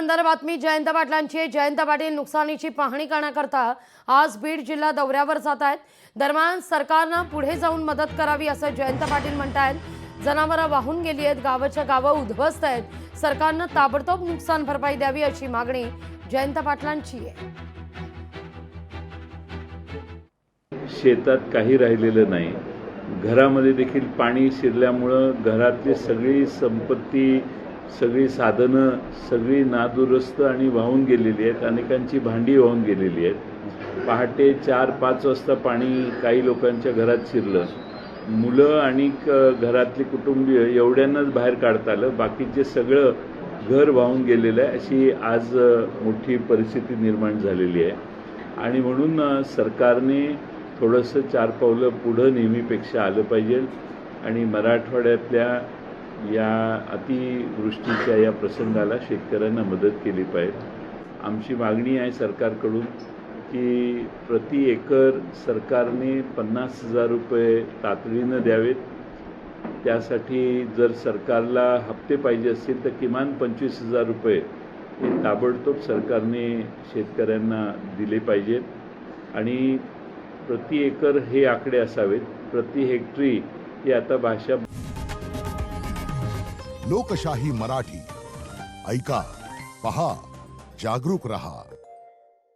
संदर्भ बातमी जयंत पाटलांची। जयंत पाटील नुकसानीची पाहणी करण्याकरता आज बीड जिल्हा दौऱ्यावर जात आहेत। दरम्यान सरकारनं पुढे जाऊन मदत करावी असं जयंत पाटील म्हणतायत। जनावरं वाहून गेली आहेत, गावाच्या गावं उद्ध्वस्त आहेत। सरकारनं ताबडतोब नुकसान भरपाई द्यावी अशी मागणी जयंत पाटलांची आहे। शेतात काही राहिलेलं नाही, घरामध्ये देखील पाणी शिरल्यामुळं घरातली सगळी संपत्ती, सगळी साधनं सगळी नादुरुस्त आणि वाहून गेलेली आहेत। अनेकांची भांडी वाहून गेलेली आहेत। पहाटे 4-5 वाजता पाणी काही लोकांच्या घरात शिरलं। मुलं आणि घरातली कुटुंबीय एवढ्यांनाच बाहेर काढता आलं, बाकीचे सगळं घर वाहून गेलेलं आहे। अशी आज मोठी परिस्थिती निर्माण झालेली आहे आणि म्हणून सरकारने थोडंसं 4 पावलं पुढं नेहमीपेक्षा आलं पाहिजे आणि मराठवाड्यातल्या या अतिवृष्टीच्या या प्रसंगाला शेतकऱ्यांना मदत केली पाहिजे। आमची मागणी आहे सरकारकडून की प्रति एकर सरकारने 50,000 रुपये तातडीनं द्यावेत। त्यासाठी जर सरकारला हप्ते पाहिजे असतील तर किमान 25,000 रुपये हे ताबडतोब सरकारने शेतकऱ्यांना दिले पाहिजेत आणि प्रति एकर हे आकडे असावेत। प्रति हेक्टरी ही आता भाषा। लोकशाही मराठी ऐका, पहा, जागरूक रहा।